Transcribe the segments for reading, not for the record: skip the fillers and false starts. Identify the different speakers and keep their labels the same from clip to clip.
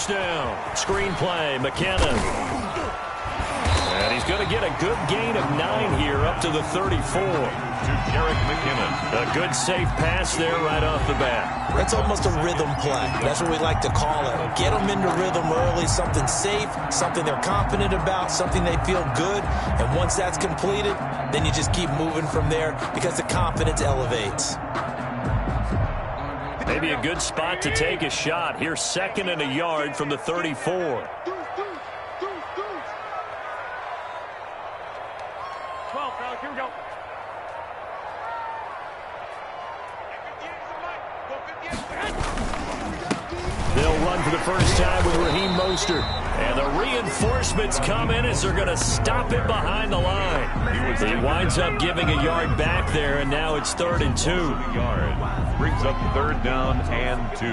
Speaker 1: first down. Screenplay, McKinnon. And he's going to get a good gain of 9 here up to the 34.
Speaker 2: To Jerick McKinnon.
Speaker 1: A good safe pass there right off the bat.
Speaker 3: That's almost a rhythm play. That's what we like to call it. Get them into rhythm early, something safe, something they're confident about, something they feel good. And once that's completed, then you just keep moving from there because the confidence elevates.
Speaker 1: Maybe a good spot to take a shot. Here's 2nd and a yard from the 34.
Speaker 4: Here we go.
Speaker 1: They'll run for the first time with Raheem Mostert. And the reinforcements come in as they're going to stop it behind the line. He winds up giving a yard back there, and now it's 3rd and 2.
Speaker 2: Yard. Brings up 3rd down and 2.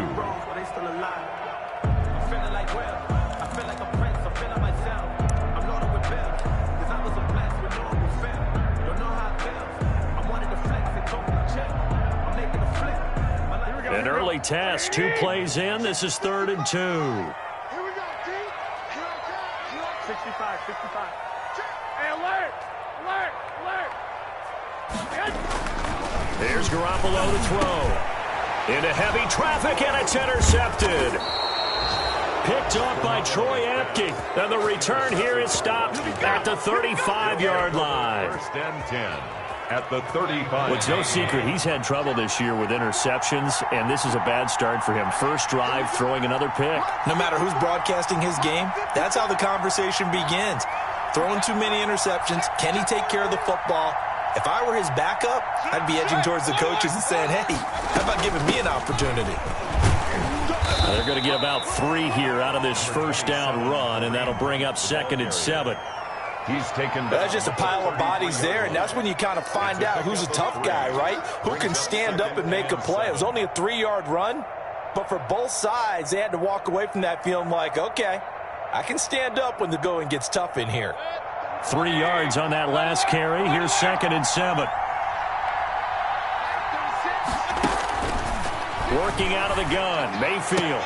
Speaker 1: An early task, 2 plays in. This is 3rd and 2.
Speaker 4: Here we go, team. 65. Hey, alert!
Speaker 1: Here's Garoppolo to throw. Into heavy traffic, and it's intercepted. Picked off by Troy Apke. And the return here is stopped at the 35-yard line.
Speaker 2: 1st and 10. At the 35.
Speaker 1: Well, it's no secret he's had trouble this year with interceptions, and this is a bad start for him. First drive, throwing another pick.
Speaker 3: No matter who's broadcasting his game, that's how the conversation begins. Throwing too many interceptions. Can he take care of the football? If I were his backup, I'd be edging towards the coaches and saying, hey, how about giving me an opportunity?
Speaker 1: They're going to get about 3 here out of this first down run, and that'll bring up 2nd and 7.
Speaker 2: He's taken.
Speaker 3: That's just a pile of bodies there, and that's when you kind of find out who's a tough guy, right? Who can stand up and make a play. It was only a 3-yard run, but for both sides, they had to walk away from that feeling like, okay, I can stand up when the going gets tough in here.
Speaker 1: 3 yards on that last carry. Here's 2nd and 7. Working out of the gun, Mayfield.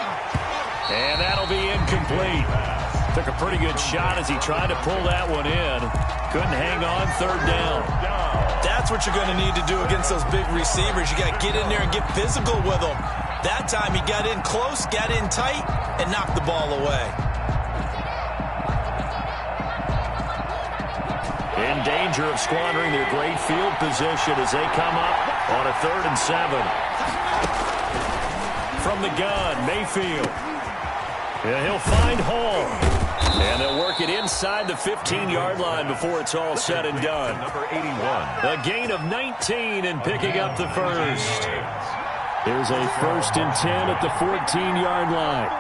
Speaker 1: And that'll be incomplete. Took a pretty good shot as he tried to pull that one in. Couldn't hang on. 3rd down.
Speaker 3: That's what you're going to need to do against those big receivers. You got to get in there and get physical with them. That time he got in close, got in tight, and knocked the ball away.
Speaker 1: In danger of squandering their great field position as they come up on a 3rd and 7. From the gun, Mayfield. And he'll find Hall. And they'll work it inside the 15-yard line before it's all said and done.
Speaker 2: Number 81.
Speaker 1: A gain of 19 and picking up the first. There's a 1st and 10 at the 14-yard line.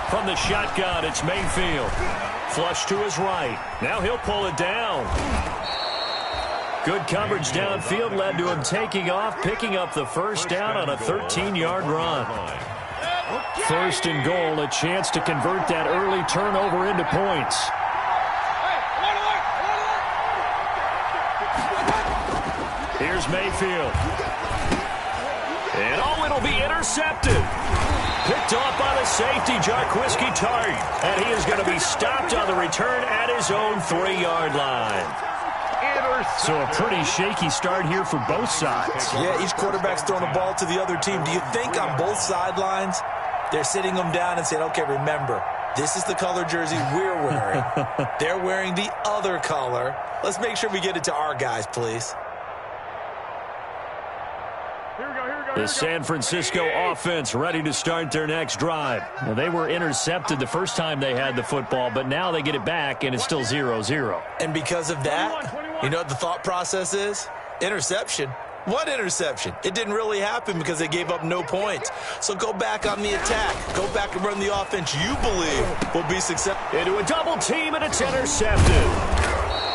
Speaker 1: From the shotgun, it's Mayfield. Flush to his right. Now he'll pull it down. Good coverage downfield led to him taking off, picking up the first down on a 13-yard run. 1st and goal, a chance to convert that early turnover into points. Here's Mayfield. And it'll be intercepted. Picked off by the safety, Jarquiski Tartt. And he is going to be stopped on the return at his own 3-yard line. So a pretty shaky start here for both sides.
Speaker 3: Yeah, each quarterback's throwing a ball to the other team. Do you think on both sidelines they're sitting them down and saying, okay, remember, this is the color jersey we're wearing. They're wearing the other color. Let's make sure we get it to our guys, please.
Speaker 1: The San Francisco offense ready to start their next drive. Now, they were intercepted the first time they had the football, but now they get it back, and it's still 0-0.
Speaker 3: And because of that, you know what the thought process is? Interception. What interception? It didn't really happen because they gave up no points. So go back on the attack. Go back and run the offense you believe will be successful.
Speaker 1: Into a double team, and it's intercepted.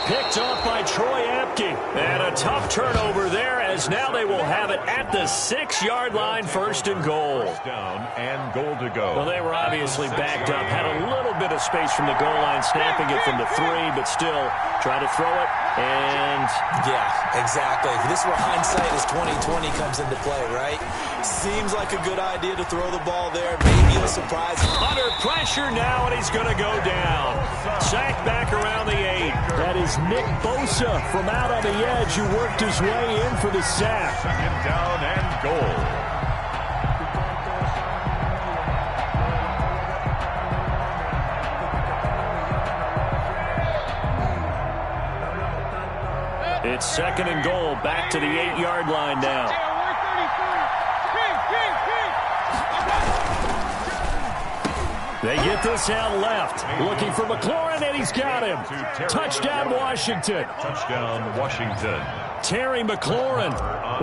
Speaker 1: Picked off by Troy Apke. And a tough turnover there, as now they will have it at the 6-yard line, 1st and goal.
Speaker 2: First down and goal to go.
Speaker 1: Well, they were obviously backed up, had a little bit of space from the goal line, snapping it from the 3, but still trying to throw it. And
Speaker 3: yeah, exactly. This is where hindsight is 20/20 comes into play, right? Seems like a good idea to throw the ball there. Maybe a surprise.
Speaker 1: Under pressure now, and he's going to go down. Sacked back around the 8. That is Nick Bosa from out on the edge who worked his way in for the sack.
Speaker 2: 2nd down and goal.
Speaker 1: It's 2nd and goal, back to the 8-yard line now. They get this out left, looking for McLaurin, and he's got him. Touchdown, Washington.
Speaker 2: Touchdown, Washington.
Speaker 1: Terry McLaurin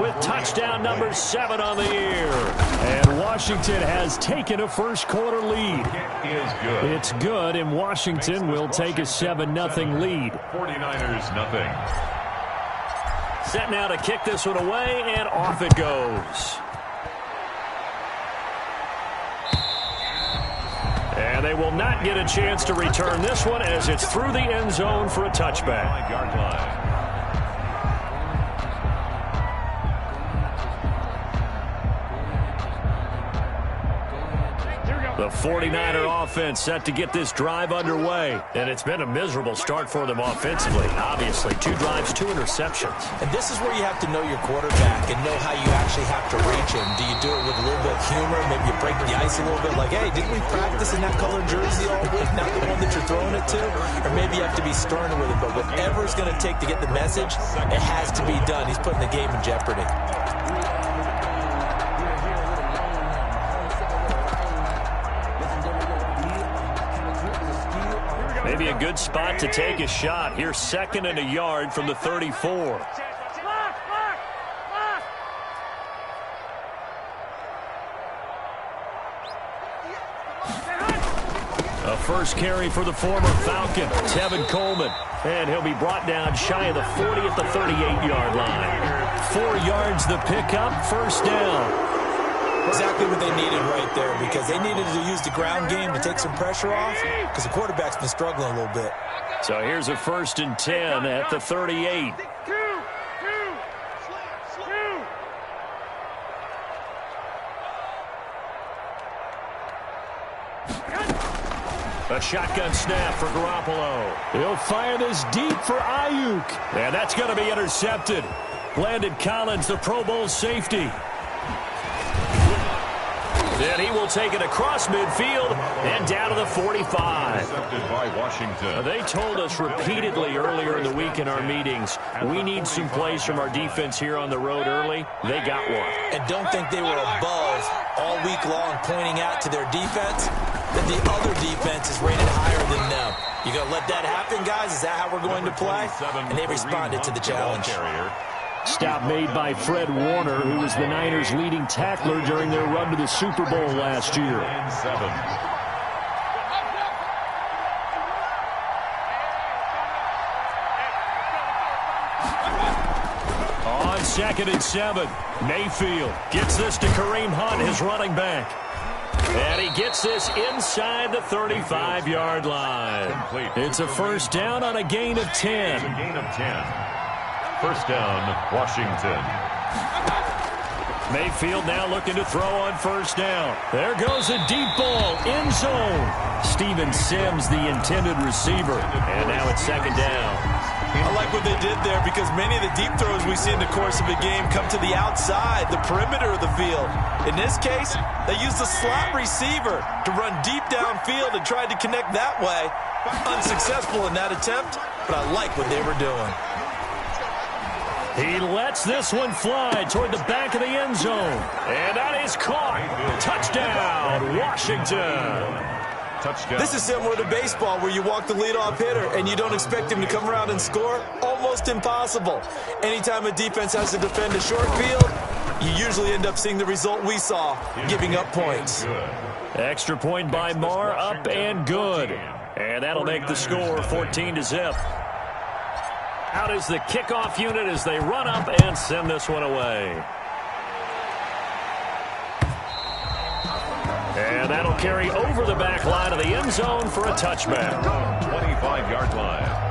Speaker 1: with touchdown number 7 on the year. And Washington has taken a first-quarter lead.
Speaker 2: It is good.
Speaker 1: It's good, and Washington will take a 7-0 lead.
Speaker 2: 49ers nothing.
Speaker 1: Set now to kick this one away, and off it goes. And they will not get a chance to return this one as it's through the end zone for a touchback.
Speaker 2: 5-yard line.
Speaker 1: The 49er offense set to get this drive underway. And it's been a miserable start for them offensively. Obviously, 2 drives, 2 interceptions.
Speaker 3: And this is where you have to know your quarterback and know how you actually have to reach him. Do you do it with a little bit of humor? Maybe you break the ice a little bit like, hey, didn't we practice in that colored jersey all week? Not the one that you're throwing it to? Or maybe you have to be stern with it. But whatever it's going to take to get the message, it has to be done. He's putting the game in jeopardy.
Speaker 1: Maybe a good spot to take a shot. Here's 2nd and a yard from the 34. A first carry for the former Falcon, Tevin Coleman. And he'll be brought down shy of the 40 at the 38-yard line. 4 yards the pickup, 1st down.
Speaker 3: Exactly what they needed right there, because they needed to use the ground game to take some pressure off, because the quarterback's been struggling a little bit.
Speaker 1: So here's a 1st and 10 at the 38. A shotgun snap for Garoppolo. He'll fire this deep for Ayuk. And that's going to be intercepted. Landon Collins, the Pro Bowl safety. Then he will take it across midfield and down to the 45.
Speaker 2: Intercepted by Washington.
Speaker 1: They told us repeatedly earlier in the week in our meetings, we need some plays from our defense here on the road early. They got one.
Speaker 3: And don't think they were above all week long pointing out to their defense that the other defense is rated higher than them. You going to let that happen, guys? Is that how we're going to play? And they responded to the challenge.
Speaker 1: Stop made by Fred Warner, who was the Niners' leading tackler during their run to the Super Bowl last year. On 2nd and 7, Mayfield gets this to Kareem Hunt, his running back. And he gets this inside the 35-yard line. It's a 1st down on a gain of 10.
Speaker 2: First down, Washington.
Speaker 1: Mayfield now looking to throw on 1st down. There goes a deep ball, end zone. Steven Sims, the intended receiver. And now it's 2nd down.
Speaker 3: I like what they did there, because many of the deep throws we see in the course of a game come to the outside, the perimeter of the field. In this case, they used the slot receiver to run deep downfield and tried to connect that way. Unsuccessful in that attempt, but I like what they were doing.
Speaker 1: He lets this one fly toward the back of the end zone. And that is caught. Touchdown, Washington.
Speaker 2: Touchdown.
Speaker 3: This is similar to baseball, where you walk the leadoff hitter and you don't expect him to come around and score. Almost impossible. Anytime a defense has to defend a short field, you usually end up seeing the result we saw, giving up points.
Speaker 1: Extra point by Marr, up and good. And that'll make the score 14-0. Out is the kickoff unit as they run up and send this one away. And that'll carry over the back line of the end zone for a touchback.
Speaker 2: 25-yard line.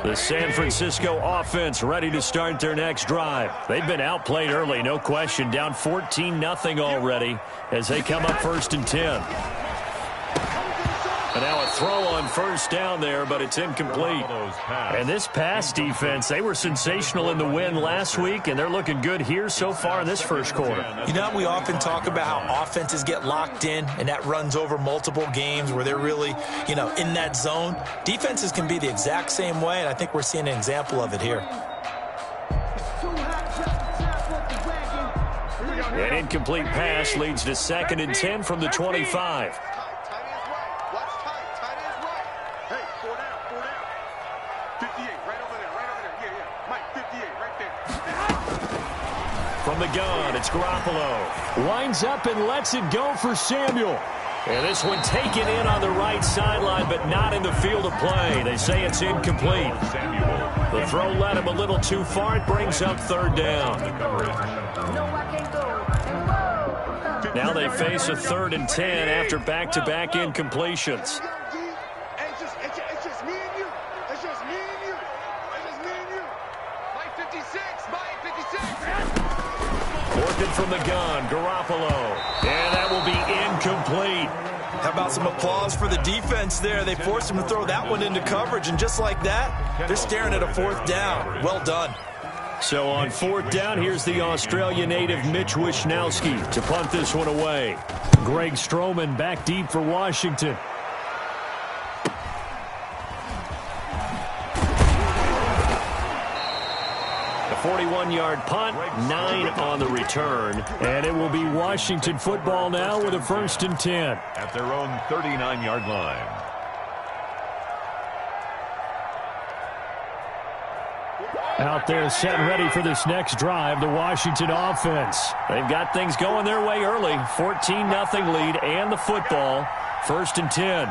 Speaker 1: The San Francisco offense ready to start their next drive. They've been outplayed early, no question, down 14-0 already as they come up 1st and 10. And now a throw on first down there, but it's incomplete. And this pass defense, they were sensational in the win last week, and they're looking good here so far in this first quarter.
Speaker 3: You know, we often talk about how offenses get locked in, and that runs over multiple games where they're really, in that zone. Defenses can be the exact same way, and I think we're seeing an example of it here.
Speaker 1: An incomplete pass leads to 2nd and 10 from the 25. From the gun, it's Garoppolo. Winds up and lets it go for Samuel. And this one taken in on the right sideline, but not in the field of play. They say it's incomplete. The throw led him a little too far. It brings up 3rd down. Now they face a 3rd and 10 after back-to-back incompletions. Working from the gun, Garoppolo. And that will be incomplete.
Speaker 3: How about some applause for the defense there? They forced him to throw that one into coverage, and just like that, they're staring at a 4th down. Well done.
Speaker 1: So on 4th down, here's the Australia native Mitch Wishnowsky to punt this one away. Greg Stroman back deep for Washington. A 41-yard punt, 9 on the return. And it will be Washington football now with a 1st and 10.
Speaker 2: At their own 39-yard line.
Speaker 1: Out there set and ready for this next drive, the Washington offense. They've got things going their way early. 14-0 lead and the football. 1st and 10.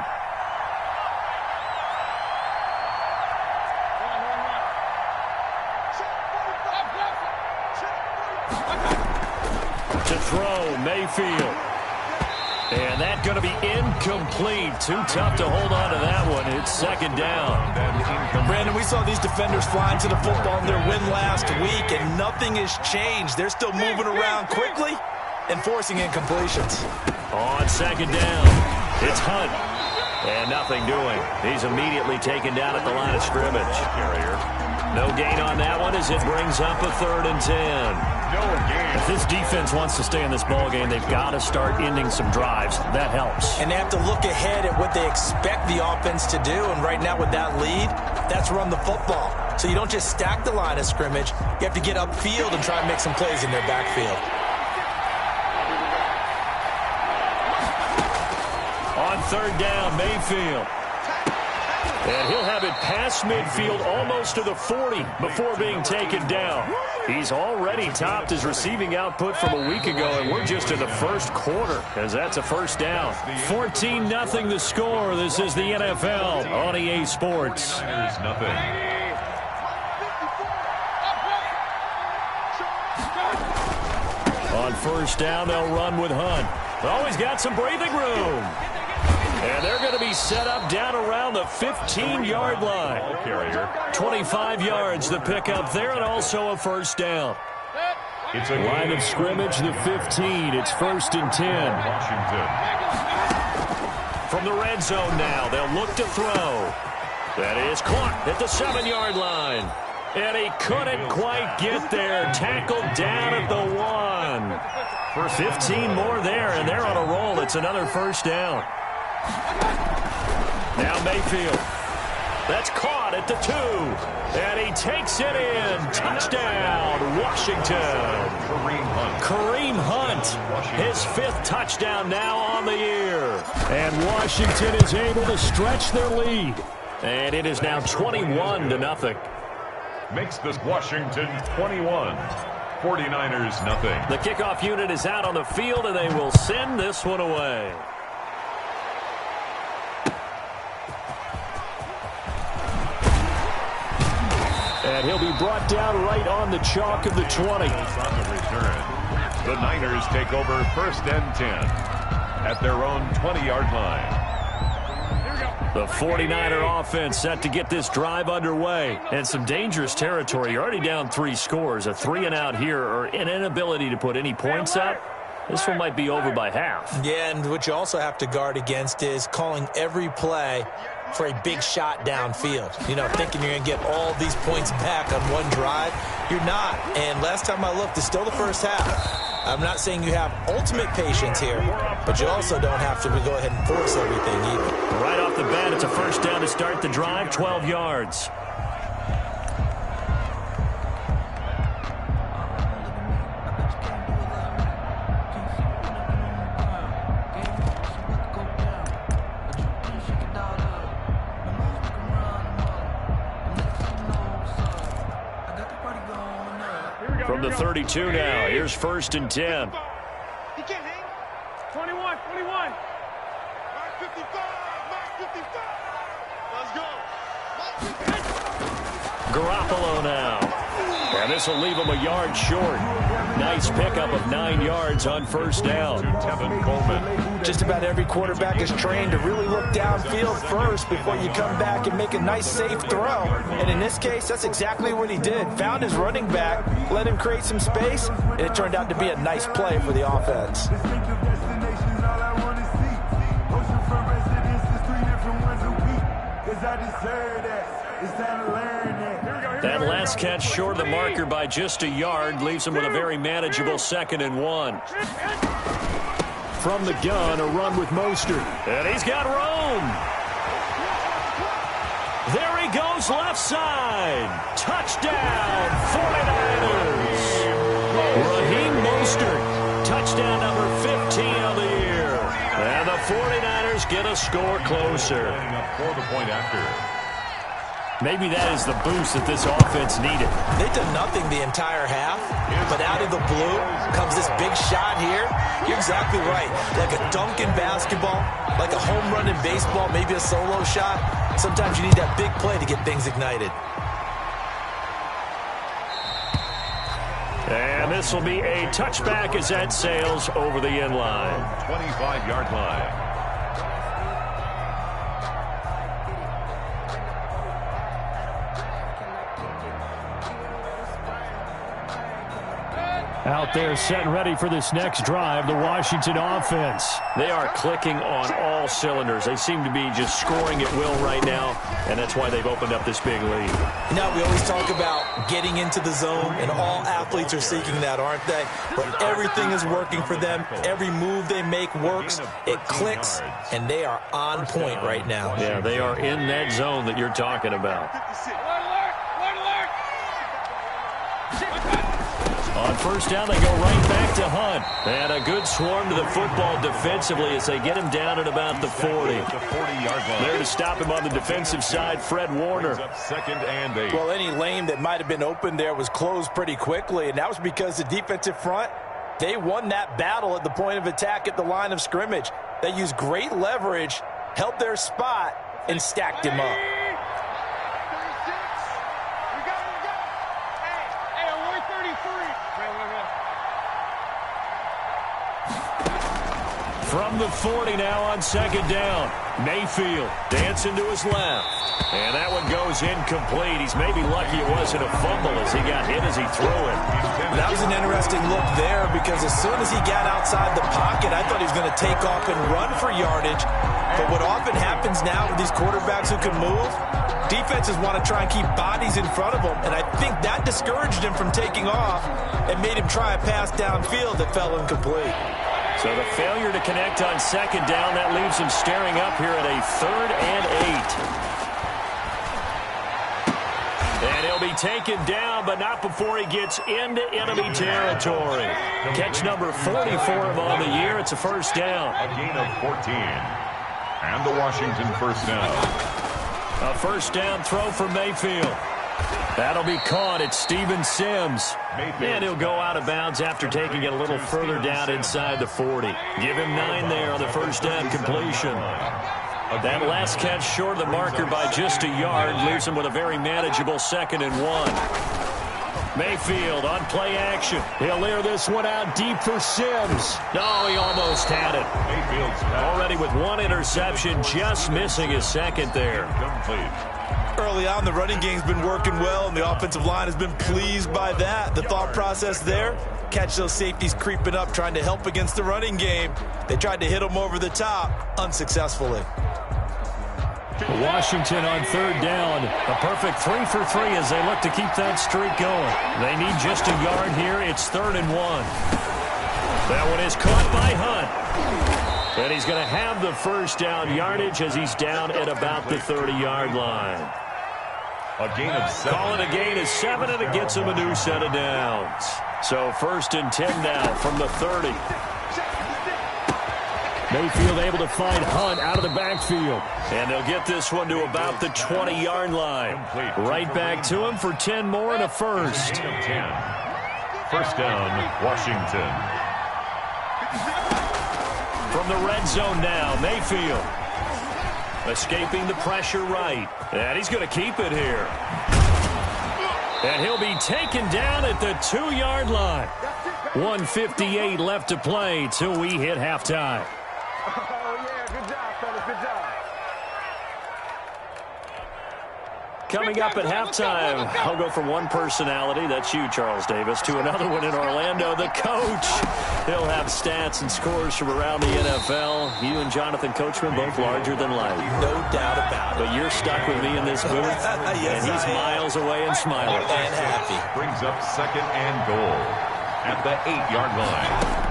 Speaker 1: To throw, Mayfield. And that's going to be incomplete. Too tough to hold on to that one. It's 2nd down.
Speaker 3: Brandon, we saw these defenders flying to the football in their win last week, and nothing has changed. They're still moving around quickly and forcing incompletions.
Speaker 1: On 2nd down, it's Hunt. And nothing doing. He's immediately taken down at the line of scrimmage. No gain on that one as it brings up a 3rd and 10. If this defense wants to stay in this ballgame, they've got to start ending some drives. That helps.
Speaker 3: And they have to look ahead at what they expect the offense to do. And right now with that lead, that's run the football. So you don't just stack the line of scrimmage. You have to get upfield and try and make some plays in their backfield.
Speaker 1: On 3rd down, Mayfield. And he'll have it past midfield almost to the 40 before being taken down. He's already topped his receiving output from a week ago, and we're just in the first quarter as that's a 1st down. 14-0 the score. This is the NFL on EA Sports.
Speaker 2: There's nothing.
Speaker 1: On 1st down, they'll run with Hunt. Always got some breathing room. And they're going to be set up down around the 15-yard line. 25 yards the pickup there, and also a 1st down.
Speaker 2: It's a
Speaker 1: line of scrimmage, the 15. It's 1st and 10.
Speaker 2: Washington.
Speaker 1: From the red zone now, they'll look to throw. That is caught at the 7-yard line. And he couldn't quite get there. Tackled down at the 1. For 15 more there, and they're on a roll. It's another 1st down. Now Mayfield. That's caught at the 2. And he takes it in. Touchdown, Washington. Kareem Hunt, his 5th touchdown now on the year. And Washington is able to stretch their lead. And it is now 21-0.
Speaker 2: Makes this Washington 21. 49ers nothing.
Speaker 1: The kickoff unit is out on the field, and they will send this one away. And he'll be brought down right on the chalk of the 20.
Speaker 2: On the return, the Niners take over 1st and 10 at their own 20-yard line.
Speaker 1: The 49er offense set to get this drive underway. And some dangerous territory. You're already down 3 scores. A 3-and-out here, or an inability to put any points up. This one might be over by half.
Speaker 3: Yeah, and what you also have to guard against is calling every play for a big shot downfield. You know, thinking you're going to get all these points back on one drive. You're not. And last time I looked, it's still the first half. I'm not saying you have ultimate patience here, but you also don't have to go ahead and force everything either.
Speaker 1: Right off the bat, it's a 1st down to start the drive, 12 yards. From the 32 now, here's 1st and 10.
Speaker 4: He can't hang. 21, 21. 55, 55. Let's go.
Speaker 1: Garoppolo now. And this will leave him a yard short. Nice pickup of 9 yards on 1st down.
Speaker 2: Tevin Coleman.
Speaker 3: Just about every quarterback is trained to really look downfield first before you come back and make a nice, safe throw. And in this case, that's exactly what he did. Found his running back, let him create some space, and it turned out to be a nice play for the offense.
Speaker 1: That last catch short of the marker by just a yard leaves him with a very manageable 2nd and 1. From the gun, a run with Mostert. And he's got room. There he goes left side. Touchdown, 49ers. Raheem Mostert, touchdown number 15 of the year. And the 49ers get a score closer.
Speaker 2: For the point after.
Speaker 1: Maybe that is the boost that this offense needed.
Speaker 3: They've done nothing the entire half, but out of the blue comes this big shot here. You're exactly right. Like a dunk in basketball, like a home run in baseball, maybe a solo shot. Sometimes you need that big play to get things ignited.
Speaker 1: And this will be a touchback as that sails over the end line.
Speaker 2: 25-yard line.
Speaker 1: Out there set and ready for this next drive, the Washington offense. They are clicking on all cylinders. They seem to be just scoring at will right now, and that's why they've opened up this big lead.
Speaker 3: You know, we always talk about getting into the zone, and all athletes are seeking that, aren't they? But everything is working for them. Every move they make works. It clicks, and they are on point right now.
Speaker 1: Yeah, they are in that zone that you're talking about. On 1st down, they go right back to Hunt. And a good swarm to the football defensively as they get him down at about the 40. There to stop him on the defensive side, Fred Warner.
Speaker 2: 2nd and 8.
Speaker 3: Well, any lane that might have been open there was closed pretty quickly, and that was because the defensive front, they won that battle at the point of attack at the line of scrimmage. They used great leverage, held their spot, and stacked him up.
Speaker 1: From the 40 now on 2nd down. Mayfield dancing to his left. And that one goes incomplete. He's maybe lucky it wasn't a fumble as he got hit as he threw it.
Speaker 3: That was an interesting look there because as soon as he got outside the pocket, I thought he was going to take off and run for yardage. But what often happens now with these quarterbacks who can move, defenses want to try and keep bodies in front of them. And I think that discouraged him from taking off and made him try a pass downfield that fell incomplete.
Speaker 1: So the failure to connect on 2nd down, that leaves him staring up here at a 3rd and 8. be taken down, but not before he gets into enemy territory. Catch number 44 of on the year. It's a first down.
Speaker 2: A gain of 14. And the Washington first down.
Speaker 1: A first down throw for Mayfield. That'll be caught at Steven Sims. And he'll go out of bounds after taking it a little further down inside the 40. Give him 9 there on the first down completion. That last catch short of the marker by just a yard leaves him with a very manageable 2nd and 1. Mayfield on play action. He'll air this one out deep for Sims. No, he almost had it.
Speaker 2: Mayfield's
Speaker 1: already with 1 interception, just missing his 2nd there.
Speaker 2: Complete.
Speaker 3: Early on, the running game's been working well, and the offensive line has been pleased by that. The thought process there, catch those safeties creeping up, trying to help against the running game. They tried to hit them over the top, unsuccessfully.
Speaker 1: Washington on 3rd down. A perfect 3 for 3 as they look to keep that streak going. They need just a yard here. It's 3rd and 1. That one is caught by Hunt. And he's going to have the first down yardage as he's down at about the 30-yard line.
Speaker 2: A gain of 7.
Speaker 1: Call it a gain of 7, and it gets him a new set of downs. So 1st and 10 now from the 30. Mayfield able to find Hunt out of the backfield. And they'll get this one to about the 20-yard line. Right back to him for 10 more and a first.
Speaker 2: First down, Washington.
Speaker 1: From the red zone now, Mayfield. Escaping the pressure right. And he's going to keep it here. And he'll be taken down at the 2-yard line. 1:58 left to play till we hit halftime.
Speaker 4: Oh, yeah, good job, fellas, good job.
Speaker 1: Coming up at halftime, I'll go from one personality, that's you, Charles Davis, to another one in Orlando, the coach. He'll have stats and scores from around the NFL. You and Jonathan Coachman, both larger than life.
Speaker 3: No doubt about it.
Speaker 1: But you're stuck with me in this booth,
Speaker 3: Yes,
Speaker 1: and he's miles away and smiling.
Speaker 3: And happy.
Speaker 2: Brings up 2nd and goal at the 8-yard line.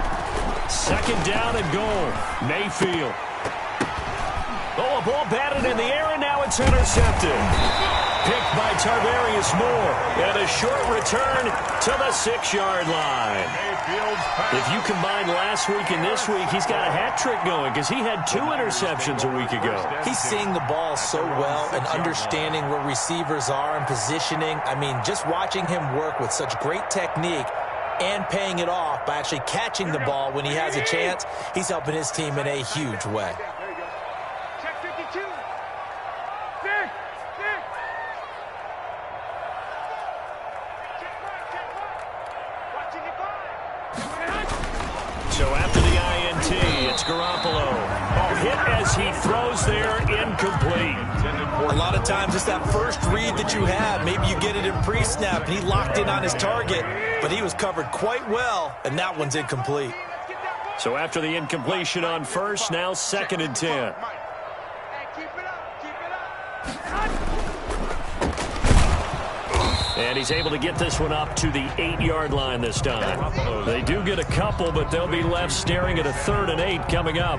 Speaker 1: 2nd down and goal. Mayfield. Oh, a ball batted in the air, and now it's intercepted. Picked by Tarvarius Moore. And a short return to the 6-yard line. If you combine last week and this week, he's got a hat trick going because he had 2 interceptions a week ago.
Speaker 3: He's seeing the ball so well and understanding where receivers are and positioning. I mean, just watching him work with such great technique and paying it off by actually catching the ball when he has a chance, he's helping his team in a huge way.
Speaker 4: Check 52.
Speaker 1: So after the INT, it's Garoppolo. Oh, hit as he throws there, incomplete.
Speaker 3: A lot of times it's that first read that you have. Maybe you get it in pre-snap, and he locked in on his target, but he was covered quite well, and that one's incomplete.
Speaker 1: So after the incompletion on first, now 2nd and 10.
Speaker 4: Hey, keep it up, keep it up.
Speaker 1: And he's able to get this one up to the 8-yard line this time. They do get a couple, but they'll be left staring at a 3rd and 8 coming up.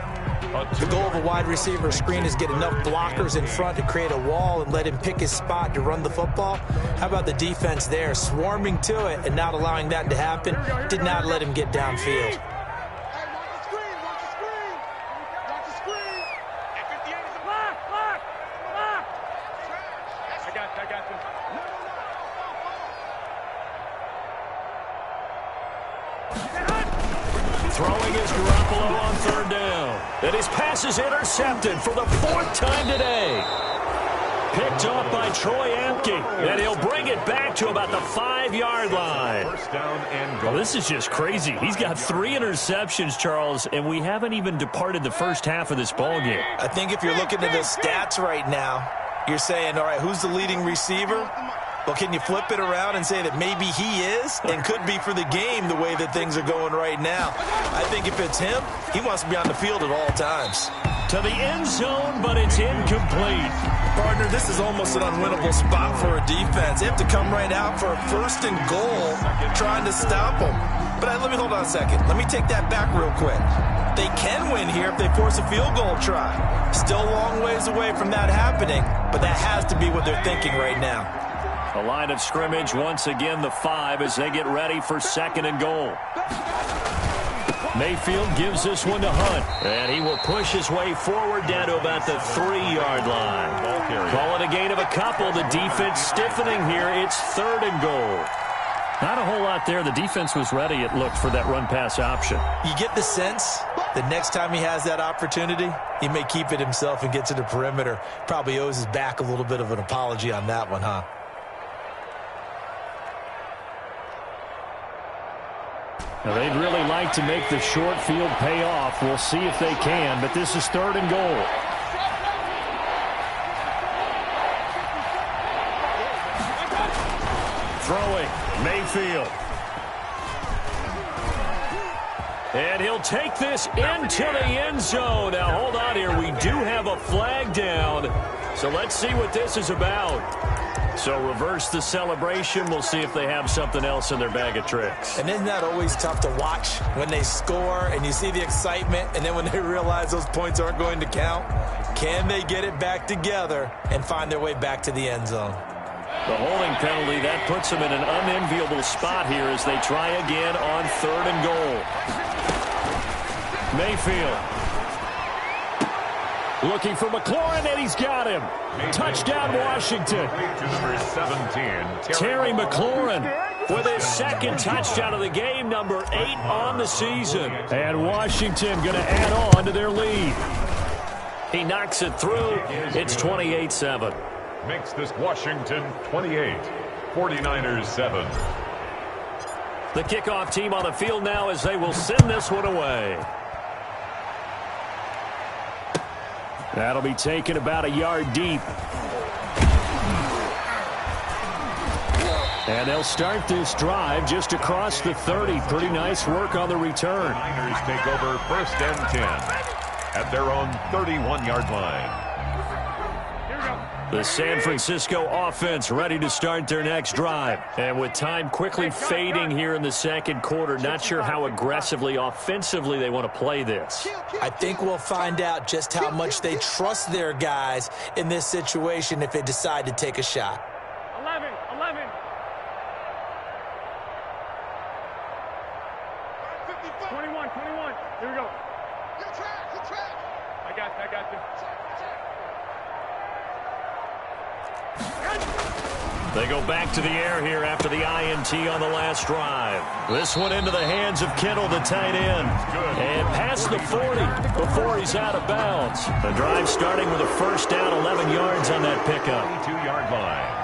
Speaker 3: The goal of a wide receiver screen is get enough blockers in front to create a wall and let him pick his spot to run the football. How about the defense there, swarming to it and not allowing that to happen? Did not let him get downfield.
Speaker 1: Throwing is Garoppolo on 3rd down. And his pass is intercepted for the 4th time today. Picked off by Troy Apke. And he'll bring it back to about the 5-yard line.
Speaker 2: First down and goal.
Speaker 1: Well, this is just crazy. He's got 3 interceptions, Charles, and we haven't even departed the first half of this ballgame.
Speaker 3: I think if you're looking at the stats right now, you're saying, all right, who's the leading receiver? Well, can you flip it around and say that maybe he is and could be for the game the way that things are going right now? I think if it's him, he wants to be on the field at all times.
Speaker 1: To the end zone, but it's incomplete.
Speaker 3: Partner, this is almost an unwinnable spot for a defense. They have to come right out for a 1st and goal trying to stop them. But let me hold on a second. Let me take that back real quick. They can win here if they force a field goal try. Still a long ways away from that happening, but that has to be what they're thinking right now.
Speaker 1: The line of scrimmage once again the 5 as they get ready for 2nd and goal. Mayfield gives this one to Hunt, and he will push his way forward down to about the 3-yard line. Call it a gain of a couple. The defense stiffening here. It's 3rd and goal. Not a whole lot there. The defense was ready, it looked, for that run-pass option.
Speaker 3: You get the sense the next time he has that opportunity, he may keep it himself and get to the perimeter. Probably owes his back a little bit of an apology on that one, huh?
Speaker 1: Now, they'd really like to make the short field pay off. We'll see if they can, but this is 3rd and goal. Throwing, Mayfield. And he'll take this into the end zone. Now, hold on here. We do have a flag down. So let's see what this is about. So reverse the celebration. We'll see if they have something else in their bag of tricks.
Speaker 3: And isn't that always tough to watch when they score and you see the excitement, and then when they realize those points aren't going to count? Can they get it back together and find their way back to the end zone?
Speaker 1: The holding penalty, that puts them in an unenviable spot here as they try again on 3rd and goal. Mayfield. Looking for McLaurin, and he's got him. Touchdown, Washington.
Speaker 2: Number 17,
Speaker 1: Terry McLaurin with his 2nd touchdown of the game, number 8 on the season. And Washington going to add on to their lead. He knocks it through. It's 28-7.
Speaker 2: Makes this Washington 28, 49ers 7.
Speaker 1: The kickoff team on the field now as they will send this one away. That'll be taken about a yard deep. And they'll start this drive just across the 30. Pretty nice work on the return.
Speaker 2: Niners take over 1st and 10 at their own 31-yard line.
Speaker 1: The San Francisco offense ready to start their next drive. And with time quickly fading here in the 2nd quarter, not sure how aggressively, offensively they want to play this.
Speaker 3: I think we'll find out just how much they trust their guys in this situation if they decide to take a shot.
Speaker 4: 11. 21. Here we go. Good track. I got you.
Speaker 1: They go back to the air here after the INT on the last drive. This one into the hands of Kittle, the tight end. And past the 40 before he's out of bounds. The drive starting with a 1st down, 11 yards on that pickup.
Speaker 2: 22-yard line.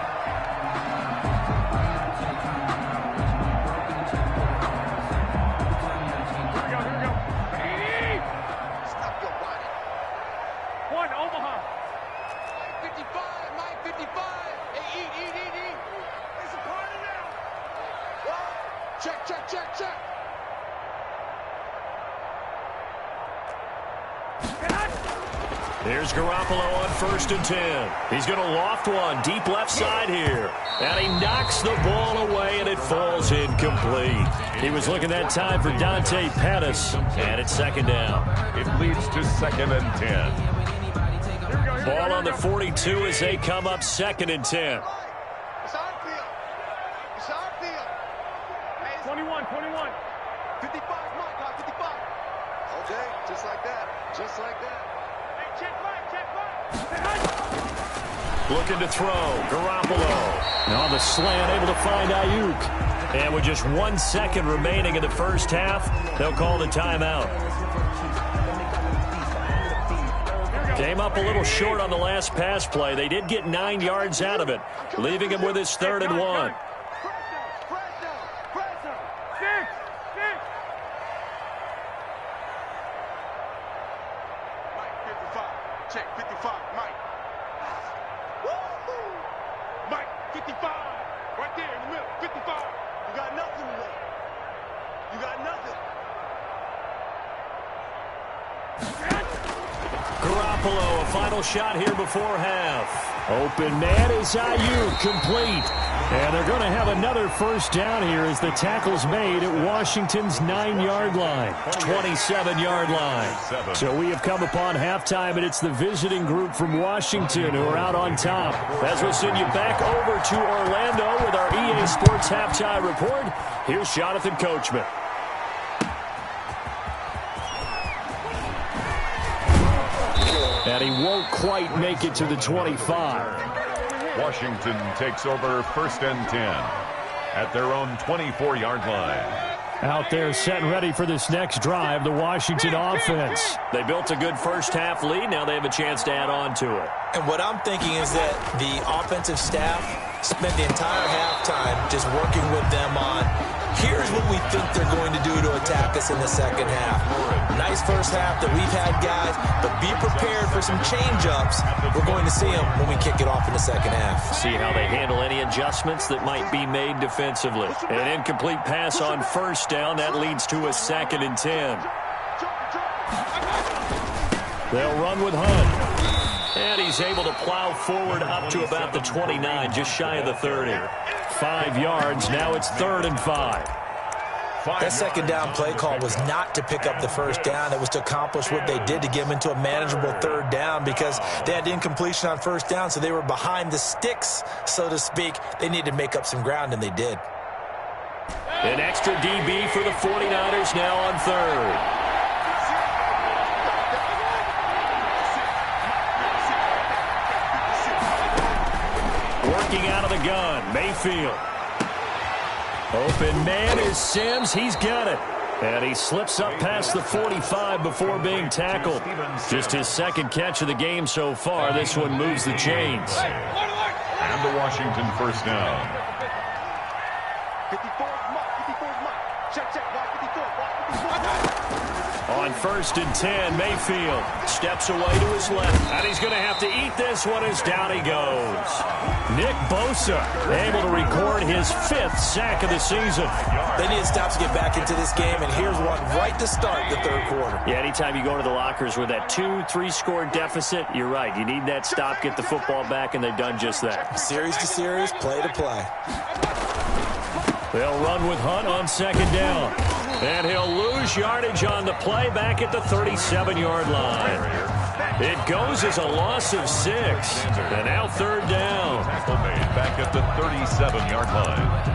Speaker 4: Check.
Speaker 1: Here's Garoppolo on 1st and 10. He's going to loft one deep left side here. And he knocks the ball away, and it falls incomplete. He was looking that time for Dante Pettis, and it's 2nd down.
Speaker 2: It leads to 2nd and 10.
Speaker 1: Ball on the 42 as they come up 2nd and 10.
Speaker 4: It's our field. 21. 55, Mike, 55. Okay, just like that. Hey, check back.
Speaker 1: Looking to throw, Garoppolo. And on the slant, able to find Ayuk. And with just 1 second remaining in the 1st half, they'll call the timeout. Came up a little short on the last pass play. They did get 9 yards out of it, leaving him with his 3rd and 1.
Speaker 4: Check 55, Mike. Woo-hoo! Mike, 55. Right there in the middle, 55. You got nothing left. You got nothing.
Speaker 1: Garoppolo, a final shot here before half. Open man is Ayuk, complete. And they're going to have another first down here as the tackle's made at Washington's 9-yard line, 27-yard line. So we have come upon halftime, and it's the visiting group from Washington who are out on top. As we'll send you back over to Orlando with our EA Sports Halftime Report, here's Jonathan Coachman. And he won't quite make it to the 25.
Speaker 2: Washington takes over first and 10 at their own 24-yard line.
Speaker 1: Out there set and ready for this next drive, the Washington offense. They built a good first-half lead. Now they have a chance to add on to it.
Speaker 3: And what I'm thinking is that the offensive staff spent the entire halftime just working with them on, here's what we think they're going to do to attack us in the second half. Nice first half that we've had, guys, but be prepared for some change-ups. We're going to see them when we kick it off in the second half.
Speaker 1: See how they handle any adjustments that might be made defensively. An incomplete pass on first down. That leads to a 2nd and 10. They'll run with Hunt. And he's able to plow forward up to about the 29, just shy of the 30. 5 yards. Now it's 3rd and 5.
Speaker 3: That second down play call was not to pick up the first down. It was to accomplish what they did to get them into a manageable 3rd down because they had incompletion on first down, so they were behind the sticks, so to speak. They needed to make up some ground, and they did.
Speaker 1: An extra DB for the 49ers now on 3rd. Working out of the gun, Mayfield. Open man is Sims. He's got it. And he slips up past the 45 before being tackled. Just his 2nd catch of the game so far. This one moves the chains.
Speaker 2: And the Washington first down.
Speaker 4: 54 mark. Check. Watch 54.
Speaker 1: On 1st and 10, Mayfield steps away to his left. And he's going to have to eat this one as down he goes. Nick Bosa able to record his 5th sack of the season.
Speaker 3: They need to stop to get back into this game, and here's one right to start the 3rd quarter.
Speaker 1: Yeah, anytime you go to the lockers with that 2-3 score deficit, you're right. You need that stop, get the football back, and they've done just that.
Speaker 3: Series to series, play to play.
Speaker 1: They'll run with Hunt on 2nd down. And he'll lose yardage on the play back at the 37-yard line. It goes as a loss of 6. And now 3rd down.
Speaker 2: Tackle made back at the 37-yard line.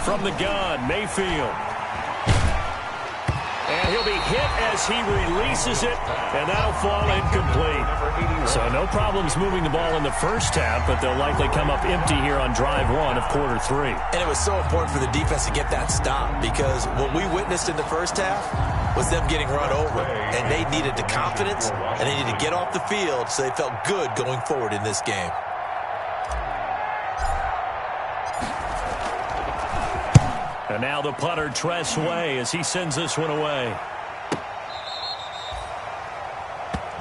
Speaker 1: From the gun, Mayfield. And he'll be hit as he releases it, and that'll fall incomplete. So no problems moving the ball in the first half, but they'll likely come up empty here on drive 1 of quarter 3.
Speaker 3: And it was so important for the defense to get that stop because what we witnessed in the first half was them getting run over, and they needed the confidence, and they needed to get off the field so they felt good going forward in this game.
Speaker 1: And now the punter, Tress Way, as he sends this one away.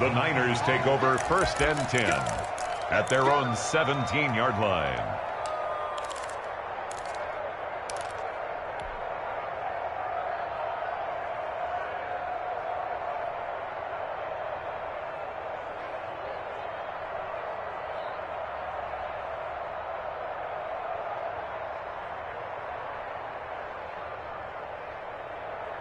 Speaker 2: The Niners take over 1st and 10 at their own 17-yard line.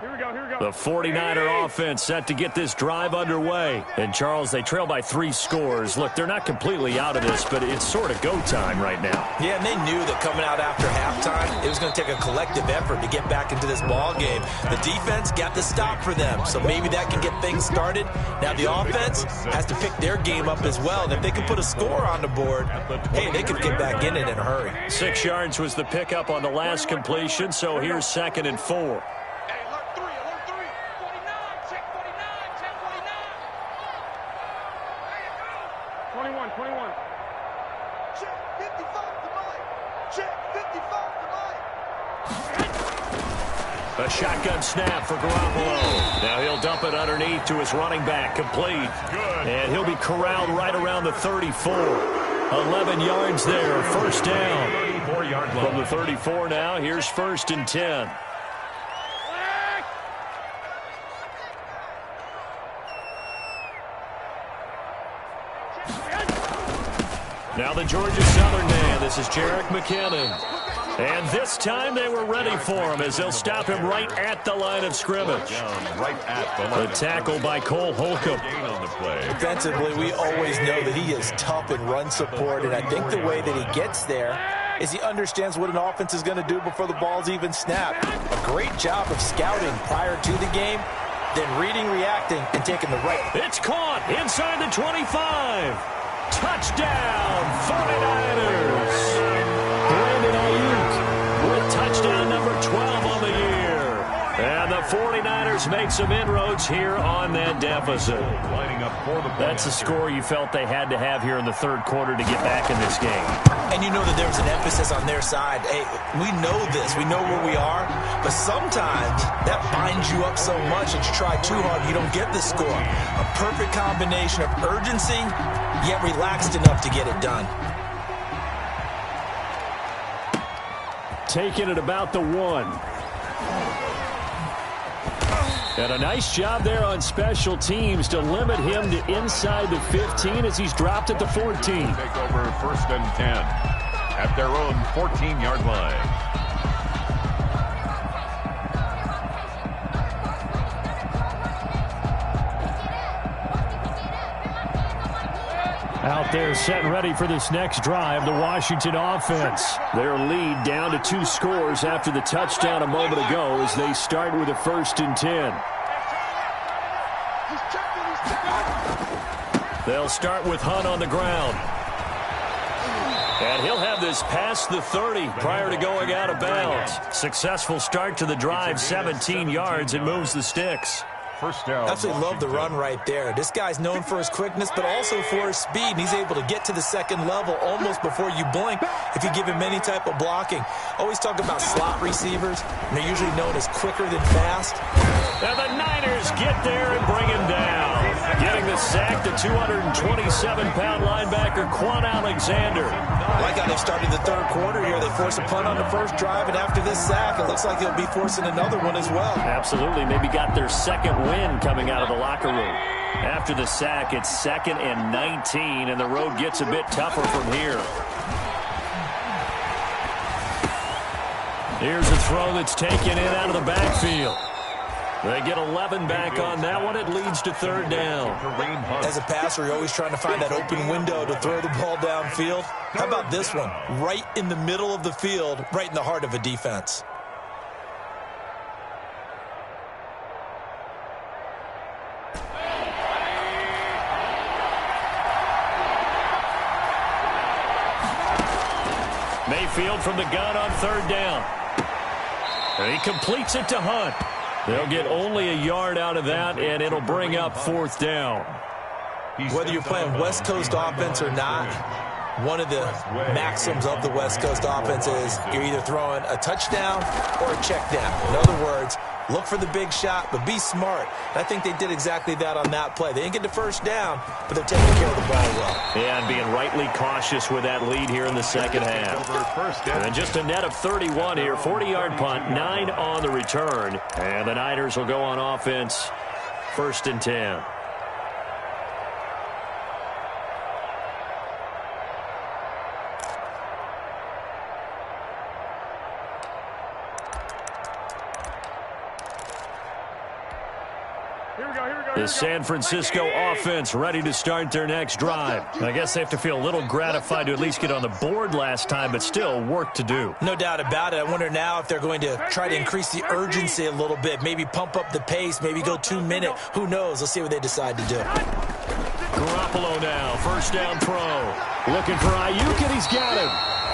Speaker 4: Here Here we go.
Speaker 1: The 49er offense set to get this drive underway. And, Charles, they trail by 3 scores. Look, they're not completely out of this, but it's sort of go time right now.
Speaker 3: Yeah, and they knew that coming out after halftime, it was going to take a collective effort to get back into this ball game. The defense got the stop for them, so maybe that can get things started. Now the offense has to pick their game up as well, and if they can put a score on the board, hey, they could get back in it in a hurry.
Speaker 1: 6 yards was the pickup on the last completion, so here's 2nd and 4.
Speaker 4: Hey, alert 3, alert 3. 49, check 49, check 49. 21. Check 55 to Mike. Check 55 to Mike.
Speaker 1: A shotgun snap for Garoppolo. Now he'll dump it underneath to his running back, complete. And he'll be corralled right around the 34. 11 yards there, first down.
Speaker 2: 34-yard line.
Speaker 1: From the 34 now, here's 1st and 10. Now the Georgia Southern man. This is Jerick McKinnon. And this time they were ready for him as they'll stop him right at the line of scrimmage.
Speaker 2: Right at the line.
Speaker 1: The tackle by Cole Holcomb.
Speaker 2: Gain on the play.
Speaker 3: Defensively, we always know that he is tough in run support, and I think the way that he gets there is he understands what an offense is going to do before the ball's even snapped. A great job of scouting prior to the game, then reading, reacting, and taking the right.
Speaker 1: It's caught inside the 25. Touchdown, 49ers. Brandon Ayuk with touchdown number 12 on the year. And the 49ers make some inroads here on that deficit.
Speaker 2: Lining up for the
Speaker 1: That's a score you felt they had to have here in the 3rd quarter to get back in this game.
Speaker 3: And you know that there's an emphasis on their side. Hey, we know this. We know where we are. But sometimes that binds you up so much that you try too hard, you don't get the score. A perfect combination of urgency, yet relaxed enough to get it done.
Speaker 1: Taking it about the 1. And a nice job there on special teams to limit him to inside the 15 as he's dropped at the 14.
Speaker 2: Take over 1st and 10 at their own 14-yard line.
Speaker 1: Out there set and ready for this next drive, the Washington offense. Their lead down to 2 scores after the touchdown a moment ago as they start with a 1st and 10. They'll start with Hunt on the ground. And he'll have this past the 30 prior to going out of bounds. Successful start to the drive, 17 yards, and moves the sticks.
Speaker 2: First down.
Speaker 3: Absolutely love the run right there. This guy's known for his quickness, but also for his speed. And he's able to get to the 2nd level almost before you blink if you give him any type of blocking. Always talk about slot receivers, and they're usually known as quicker than fast.
Speaker 1: Now the Niners get there and bring him down. Getting the sack, the 227-pound linebacker, Quan Alexander.
Speaker 3: I like how they've started the 3rd quarter here. They force a punt on the first drive, and after this sack, it looks like they'll be forcing another one as well.
Speaker 1: Absolutely. Maybe got their 2nd win coming out of the locker room. After the sack, it's 2nd and 19, and the road gets a bit tougher from here. Here's a throw that's taken in out of the backfield. They get 11 back on that one. It leads to 3rd down.
Speaker 3: As a passer, you're always trying to find that open window to throw the ball downfield. How about this one? Right in the middle of the field, right in the heart of a defense.
Speaker 1: Mayfield from the gun on 3rd down. And he completes it to Hunt. They'll get only a yard out of that, and it'll bring up 4th down.
Speaker 3: Whether you're playing West Coast offense or not, one of the maxims of the West Coast offense is you're either throwing a touchdown or a check down. In other words, look for the big shot, but be smart. And I think they did exactly that on that play. They didn't get the 1st down, but they're taking care of the ball well.
Speaker 1: Yeah, and being rightly cautious with that lead here in the 2nd half. And just a net of 31 here, 40-yard punt, 9 on the return. And the Niners will go on offense, 1st and 10. The San Francisco offense ready to start their next drive. I guess they have to feel a little gratified to at least get on the board last time, but still work to do.
Speaker 3: No doubt about it. I wonder now if they're going to try to increase the urgency a little bit, maybe pump up the pace, maybe go 2 minute. Who knows? Let's see what they decide to do.
Speaker 1: Garoppolo now, first down throw. Looking for Ayuk, and he's got him.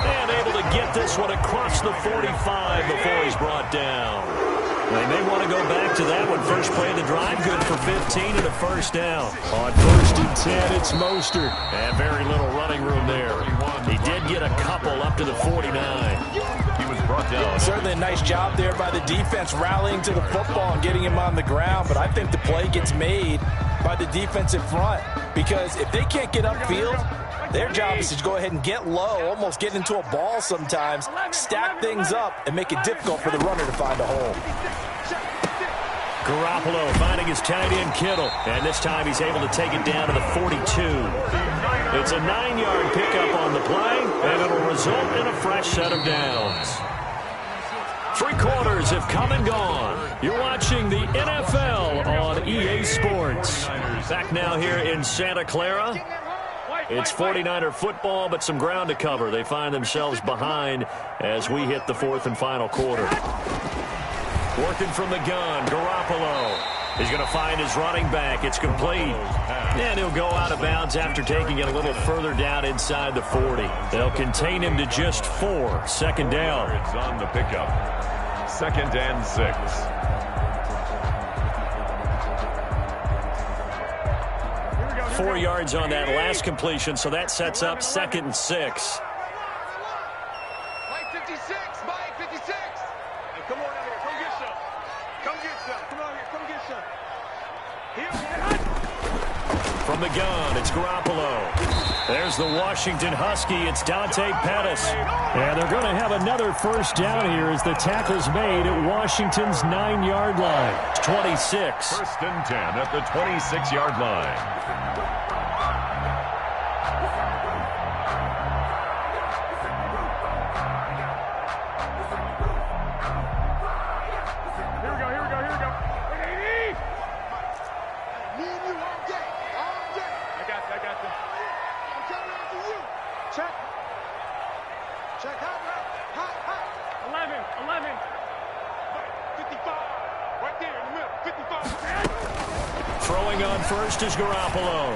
Speaker 1: And able to get this one across the 45 before he's brought down. They may want to go back to that one. First play of the drive, good for 15 and a first down. On 1st and 10, it's Mostert. And very little running room there. He did get a couple up to the 49.
Speaker 2: He was brought down.
Speaker 3: Certainly a nice job there by the defense rallying to the football and getting him on the ground. But I think the play gets made by the defensive front. Because if they can't get upfield, their job is to go ahead and get low, almost get into a ball sometimes, stack things up, and make it difficult for the runner to find a hole.
Speaker 1: Garoppolo finding his tight end Kittle. And this time he's able to take it down to the 42. It's a 9-yard pickup on the play, and it'll result in a fresh set of downs. 3 quarters have come and gone. You're watching the NFL on EA Sports. Back now here in Santa Clara. It's 49er football, but some ground to cover. They find themselves behind as we hit the 4th and final quarter. Working from the gun, Garoppolo. He's going to find his running back. It's complete. And he'll go out of bounds after taking it a little further down inside the 40. They'll contain him to just 4. Second down.
Speaker 2: It's on the pickup. 2nd and 6.
Speaker 1: Here 4 yards on that last completion, so that sets up 2nd and 6.
Speaker 4: Mike 56, Mike 56. Hey, come on out here, come get some. Come get some. Come on here, come get some. Here.
Speaker 1: From the gun, it's Garoppolo. There's the Washington Husky. It's Dante Pettis. And they're going to have another first down here as the tackle's made at Washington's 9-yard line. It's 26.
Speaker 2: 1st and 10 at the 26-yard line.
Speaker 1: First is Garoppolo.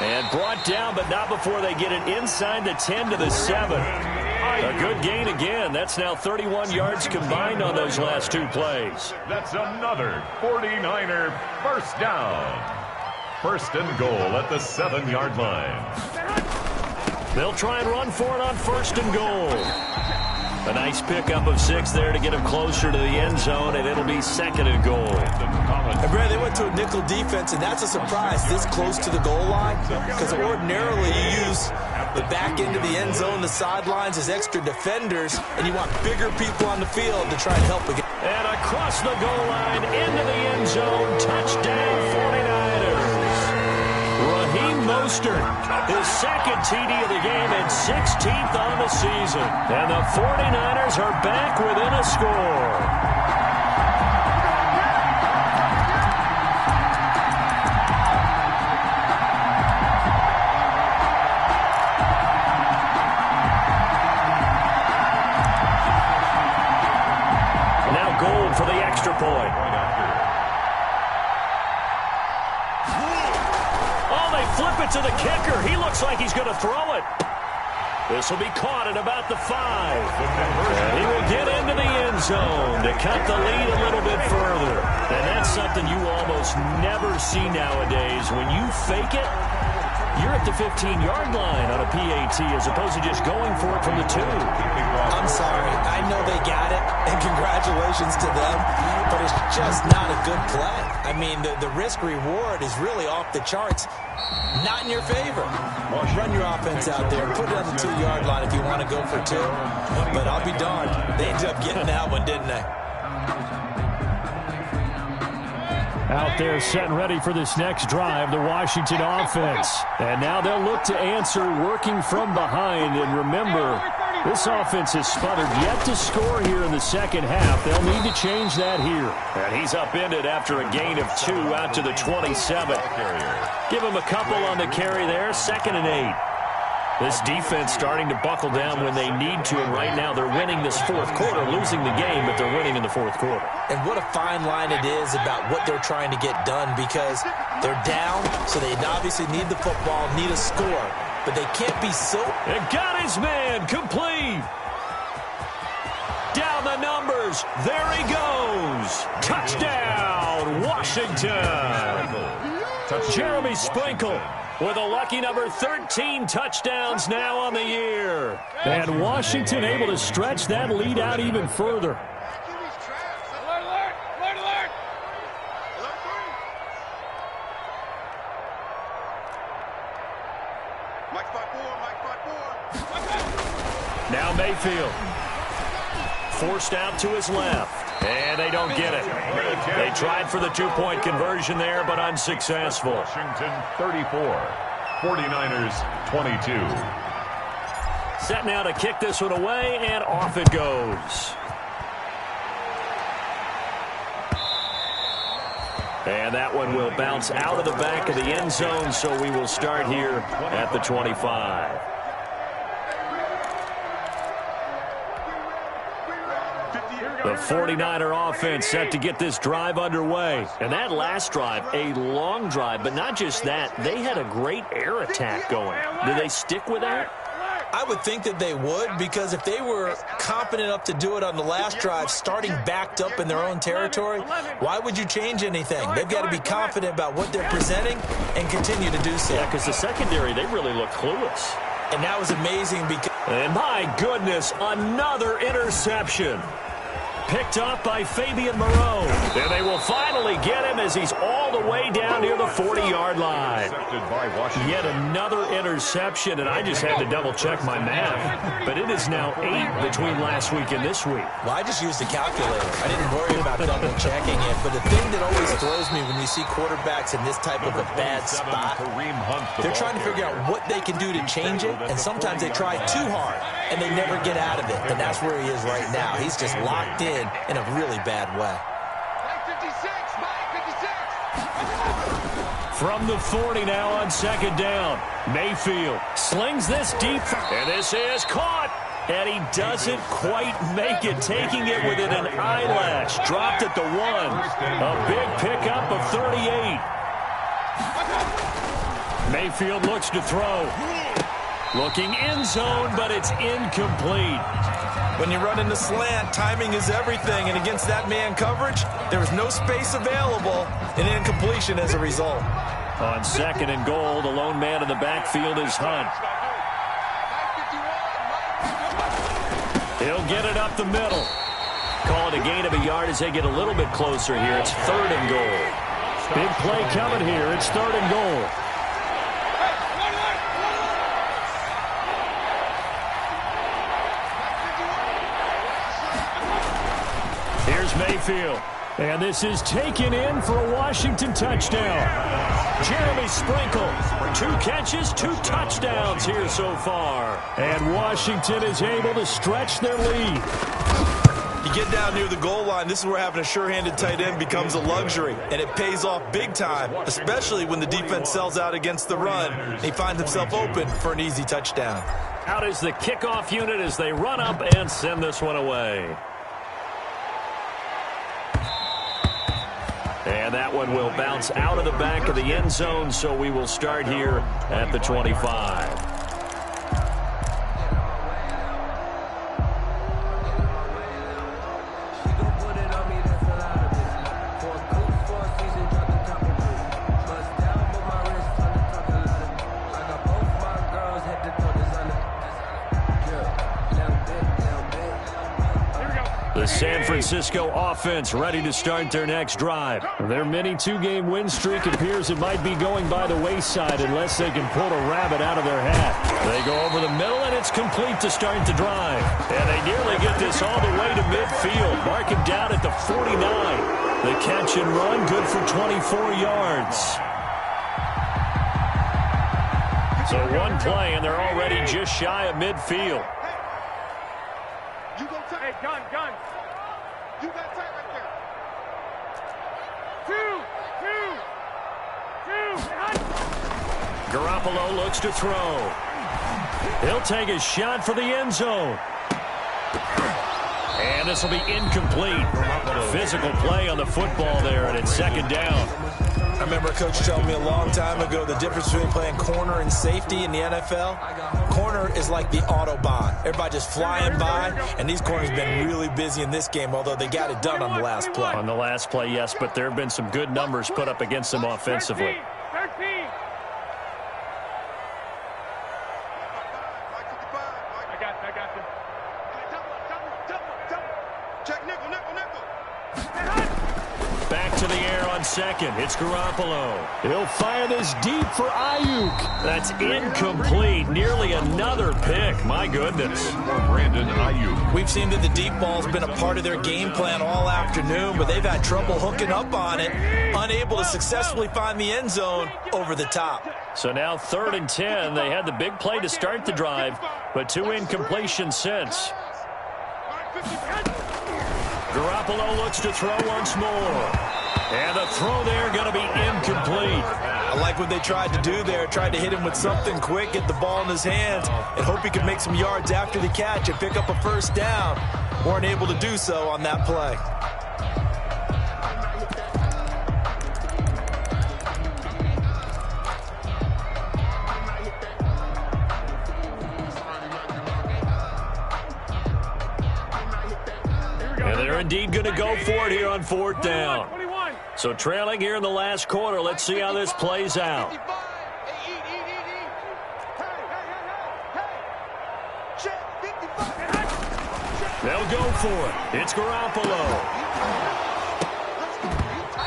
Speaker 1: And brought down, but not before they get it inside the 10 to the 7. A good gain again. That's now 31 yards combined on those last 2 plays.
Speaker 2: That's another 49er first down. 1st and goal at the 7-yard line.
Speaker 1: They'll try and run for it on 1st and goal. A nice pickup of 6 there to get him closer to the end zone, and it'll be 2nd and goal.
Speaker 3: And Brad, they went to a nickel defense, and that's a surprise this close to the goal line, because ordinarily you use the back end of the end zone, the sidelines as extra defenders, and you want bigger people on the field to try and help again.
Speaker 1: And across the goal line, into the end zone, touchdown 49ers. Raheem Mostert, his 2nd TD of the game and 16th on the season. And the 49ers are back within a score. Now Gould for the extra point. Flip it to the kicker. He looks like he's going to throw it. This will be caught at about the 5. And he will get into the end zone to cut the lead a little bit further. And that's something you almost never see nowadays. When you fake it, you're at the 15-yard line on a PAT as opposed to just going for it from the 2.
Speaker 3: I'm sorry. I know they got it, and congratulations to them, but it's just not a good play. I mean, the risk-reward is really off the charts. Not in your favor. Run your offense out there. Put it on the 2-yard line if you want to go for 2. But I'll be darned. They ended up getting that one, didn't they?
Speaker 1: Out there setting ready for this next drive, the Washington offense. And now they'll look to answer working from behind. And remember, This offense has sputtered yet to score here in the second half. They'll need to change that here. And he's upended after a gain of 2 out to the 27. Give him a couple on the carry there. 2nd and 8. This defense starting to buckle down when they need to, and right now they're winning this fourth quarter, losing the game, but they're winning in the fourth quarter.
Speaker 3: And what a fine line it is about what they're trying to get done, because they're down, so they obviously need the football, need a score, but they can't be so...
Speaker 1: And got his man, complete. Down the numbers, there he goes. Touchdown, Washington. Jeremy Sprinkle with a lucky number 13 touchdowns now on the year. And Washington able to stretch that lead out even further. Now Mayfield. Forced out to his left. And they don't get it. They tried for the 2-point conversion there, but unsuccessful.
Speaker 2: Washington 34, 49ers 22.
Speaker 1: Set now to kick this one away, and off it goes. And that one will bounce out of the back of the end zone, so we will start here at the 25. The 49er offense set to get this drive underway. And that last drive, a long drive, but not just that. They had a great air attack going. Did they stick with that?
Speaker 3: I would think that they would, because if they were confident enough to do it on the last drive, starting backed up in their own territory, why would you change anything? They've got to be confident about what they're presenting and continue to do so.
Speaker 1: Yeah, because the secondary, they really look clueless.
Speaker 3: And that was amazing because...
Speaker 1: And my goodness, another interception. Picked up by Fabian Moreau. And they will finally get him as he's all the way down near the 40-yard line. Yet another interception, and I just had to double-check my math. But it is now 8 between last week and this week.
Speaker 3: Well, I just used a calculator. I didn't worry about double-checking it. But the thing that always throws me when we see quarterbacks in this type of a bad spot, they're trying to figure out what they can do to change it, and sometimes they try too hard, and they never get out of it. And that's where he is right now. He's just locked in a really bad way.
Speaker 1: From the 40 now on 2nd down. Mayfield slings this deep, and this is caught. And he doesn't quite make it, taking it within an eyelash. Dropped at the 1. A big pickup of 38. Mayfield looks to throw. Looking end zone, but it's incomplete.
Speaker 3: When you run in the slant, timing is everything, and against that man coverage, there was no space available, and incompletion as a result.
Speaker 1: On 2nd and goal, the lone man in the backfield is Hunt. He'll get it up the middle. Call it a gain of a yard as they get a little bit closer here. It's 3rd and goal. Big play coming here. It's 3rd and goal. Mayfield. And this is taken in for a Washington touchdown. Jeremy Sprinkle, 2 catches, 2 touchdowns here so far. And Washington is able to stretch their lead.
Speaker 3: You get down near the goal line, this is where having a sure-handed tight end becomes a luxury, and it pays off big time, especially when the defense sells out against the run. He finds himself open for an easy touchdown.
Speaker 1: Out is the kickoff unit as they run up and send this one away. And that one will bounce out of the back of the end zone, so we will start here at the 25. The San Francisco offense ready to start their next drive. Their mini 2-game win streak appears it might be going by the wayside unless they can pull a rabbit out of their hat. They go over the middle, and it's complete to start the drive. And they nearly get this all the way to midfield. Mark him down at the 49. The catch and run, good for 24 yards. So one play, and they're already just shy of midfield.
Speaker 4: Gun. You got tight right there. Two.
Speaker 1: Garoppolo looks to throw. He'll take a shot for the end zone. And this will be incomplete. Physical play on the football there, and it's second down.
Speaker 3: I remember a coach telling me a long time ago the difference between playing corner and safety in the NFL. Corner is like the Autobahn. Everybody just flying by, and these corners have been really busy in this game, although they got it done on the last play.
Speaker 1: On the last play, yes, but there have been some good numbers put up against them offensively.
Speaker 4: 13. I got you. Check nickel.
Speaker 1: Back to the air on second. It's Garoppolo. He'll fire this deep for Ayuk. That's incomplete. Nearly another pick. My goodness.
Speaker 2: For Brandon Ayuk.
Speaker 3: We've seen that the deep ball's been a part of their game plan all afternoon, but they've had trouble hooking up on it, unable to successfully find the end zone over the top.
Speaker 1: So now 3rd and 10. They had the big play to start the drive, but 2 incompletions since. Garoppolo looks to throw once more. And the throw there going to be incomplete.
Speaker 3: I like what they tried to do there. Tried to hit him with something quick, get the ball in his hands, and hope he could make some yards after the catch and pick up a first down. Weren't able to do so on that play.
Speaker 1: And they're indeed going to go for it here on 4th down. So trailing here in the last quarter. Let's see how this plays out. They'll go for it. It's Garoppolo.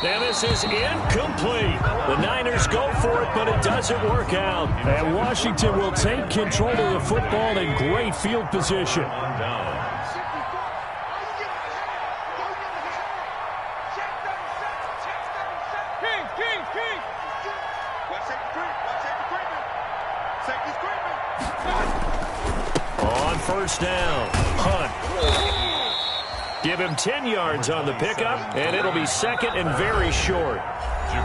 Speaker 1: And this is incomplete. The Niners go for it, but it doesn't work out. And Washington will take control of the football in great field position. On first down, Hunt. Give him 10 yards on the pickup, and it'll be second and very short.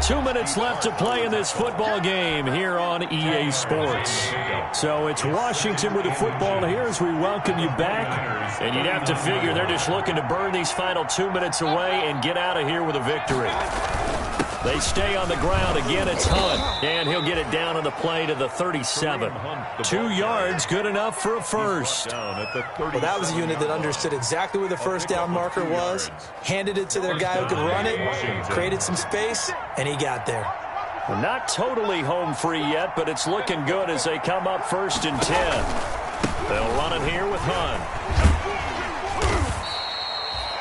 Speaker 1: 2 minutes left to play in this football game here on EA Sports. So it's Washington with the football here as we welcome you back. And you'd have to figure they're just looking to burn these final 2 minutes away and get out of here with a victory. They stay on the ground. Again, it's Hunt. And he'll get it down on the play to the 37. 2 yards, good enough for a first.
Speaker 3: Well, that was a unit that understood exactly where the first down marker was, handed it to their guy who could run it, created some space, and he got there.
Speaker 1: Well, not totally home free yet, but it's looking good as they come up 1st and 10. They'll run it here with Hunt.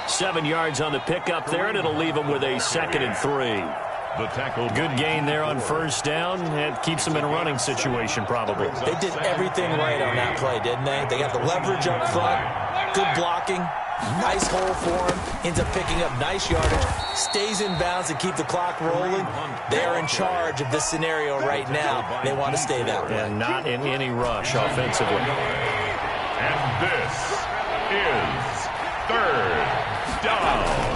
Speaker 1: 7 yards on the pickup there, and it'll leave them with a 2nd and 3. Good gain there on first down. It keeps them in a running situation, probably.
Speaker 3: They did everything right on that play, didn't they? They got the leverage up front, good blocking, nice hole for him, ends up picking up nice yardage, stays in bounds to keep the clock rolling. They're in charge of this scenario right now. They want to stay that way.
Speaker 1: And not in any rush offensively.
Speaker 2: And this is 3rd down.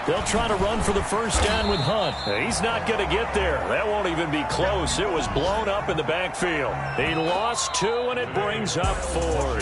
Speaker 1: They'll try to run for the first down with Hunt. He's not going to get there. That won't even be close. It was blown up in the backfield. He lost 2, and it brings up 4.